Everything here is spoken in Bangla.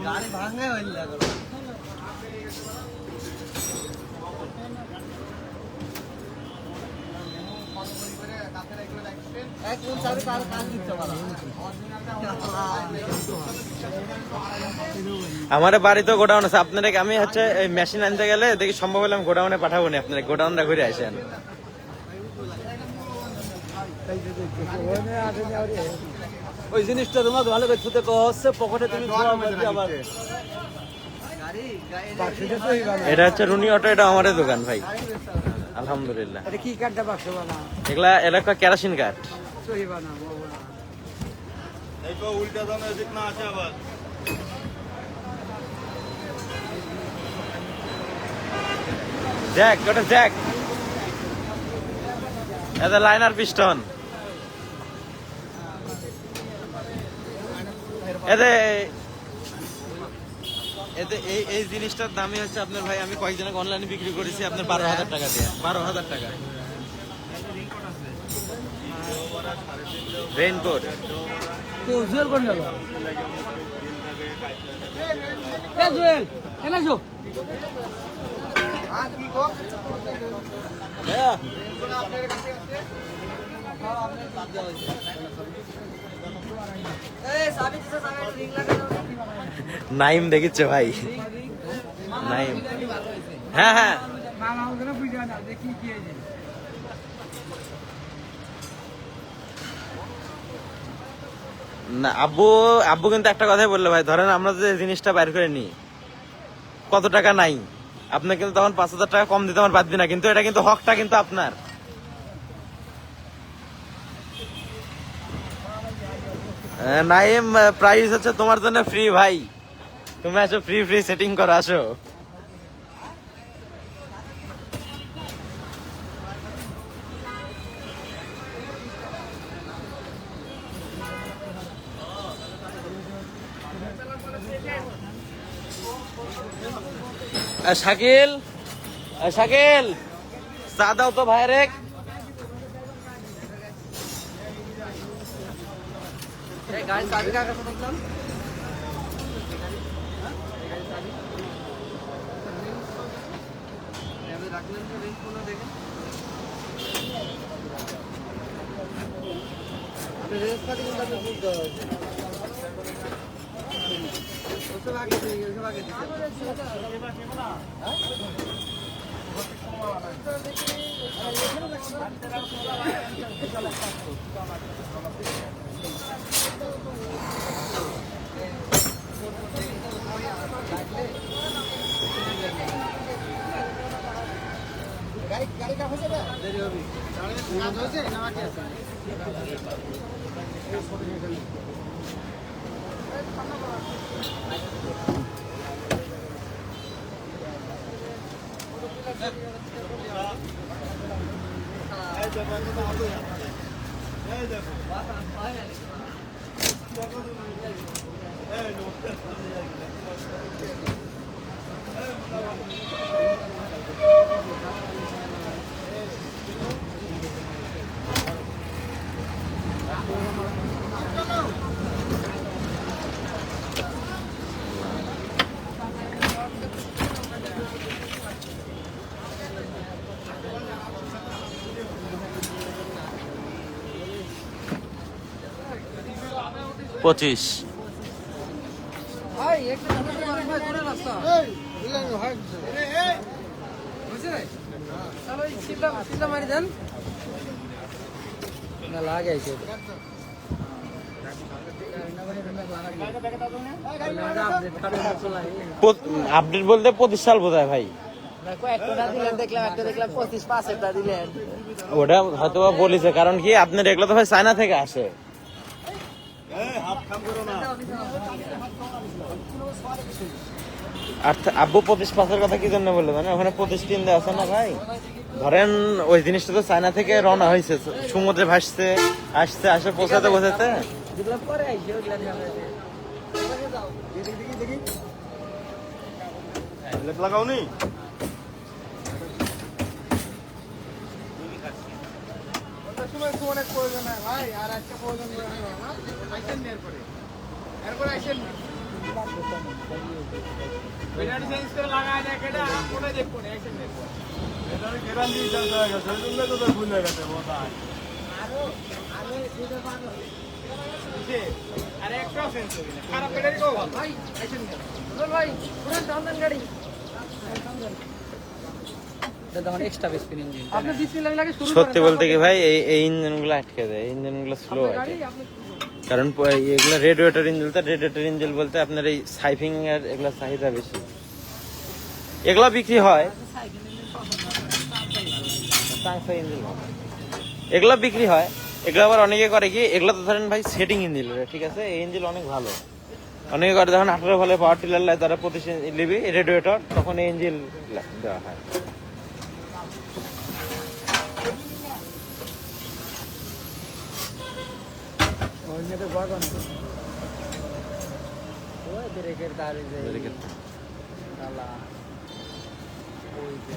গাড়ি ভাঙে হইলে আমার বাড়ি তো গোডাউন আছে, আপনারা আমি হচ্ছে এই মেশিন আনতে গেলে দেখি সম্ভব হলে আমি গোডাউনে পাঠাবো না, আপনারা গোডাউনটা ঘুরে আসেন। ওই জিনিসটা তোমার ভালো করে ছুতে হচ্ছে পকেটে তুমি আবার এটা হচ্ছে রুনি অটো, এটা আমাদের দোকান ভাই আলহামদুলিল্লাহ। এটা কি কাঠটা বাক্স বানা এগুলা এলাকা কেরাসিন কাঠ। সহি বানা এই উল্টা দামে দিক না আছে আবার জ্যাক, ওটা জ্যাক, এটা লাইনার পিস্টন, এতে এতে এই জিনিসটার দামই হচ্ছে আপনার ভাই, আমি কয়েকজনকে অনলাইনে বিক্রি করেছি আপনার 12,000 টাকা দিয়ে, 12,000 টাকা। রেইনকোট জুয়েল কোন গেল জুয়েল কেন আসো নাইম দেখিচ্ছে ভাই, নাইম, হ্যাঁ হ্যাঁ না, আব্বু কিন্তু একটা কথাই বললো ভাই, ধরেন আমরা যে জিনিসটা বাইর করে নিই কত টাকা নাই, আপনি কিন্তু তখন 5,000 টাকা কম দিতে আমার বাদ দিনা, কিন্তু এটা কিন্তু হকটা কিন্তু আপনার। নাইম প্রাইস হচ্ছে তোমার জন্য ফ্রি ভাই, তুমি আসো ফ্রি সেটিং করো, আসো। শাকিল, শাকিল চা দাও তো ভাইয়ের এক। গাড়ি চাবি কার কাছে দেখলাম রাখলেন তো রিং কোন দেখেন রেস পাতি কোনটা বুঝতে হবে ওসব আগে দিয়ে ওসব আগে দিতে গাড়ি কা হয়েছে না দেরি হবে কাজ হয়েছে না বাকি আছে 25 আপডেট বলতে 25 সাল বোধ হয় ভাই, ওটা হয়তো বলেছে, কারণ কি আপনার এগুলো তো ভাই চায়না থেকে আসে। আর আব্বু 25/5 কথা কি জন্য বললো মানে ওখানে 25 দেওয়া আছে না ভাই, ধরেন ওই জিনিসটা তো চায়না থেকে রওনা হয়েছে, সমুদ্রে ভাসছে আসছে আসে পৌঁছাতে লাগাওনি সময় তো অনেক প্রয়োজন হয় ভাই, আর একটা প্রয়োজন করে হয় না, আইসেন নি এরপরে, এরপরে আইসেন নি। ব্যাটারি চেঞ্জ করে লাগায় দেয় কেটে, আর কোনে দেখবো না, আইসেন নি এরপরে। এটা গ্যারান্টি চলতে গেছে ওই জন্য তো ভুল হয়ে গেছে বোধহয় আরো দুটো বানো। বুঝে? আর একটাও চেঞ্জ হবে না। খারাপ ব্যাটারি কো ভাই, আইসেন নি। বল ভাই, পুরো টাউন গাড়ি। তখন এক্সট্রা স্পিন ইঞ্জিন আপনি বিসমিল্লাহ লাগে শুরু করেন। সত্যি বলতে কি ভাই এই ইঞ্জিনগুলো আটকে দেয়, এই ইঞ্জিনগুলো স্লো আপনার আছে। গাড়ি আপনি কারণ এগুলো রেডিয়েটর ইঞ্জিন, তো রেডিয়েটর ইঞ্জিন বলতে আপনার এই সাইফিং এর এগুলা চাহিদা বেশি। এগুলা বিক্রি হয়, এগুলা বিক্রি হয়। এগুলো আবার অনেকে করে কি, এগুলো তো ধরেন ভাই সেটিং ইঞ্জিন, ঠিক আছে, এই ইঞ্জিন অনেক ভালো। অনেকে করে যখন 18 ভালে পাওয়ার টিলার লাগে তারা প্রতি লিবি রেডিয়েটর, তখন এই ইঞ্জিন দেওয়া হয়। অন্যতে বাগান তো ওই ব্রেকের তার এই যে এদিকে আলা ওই যে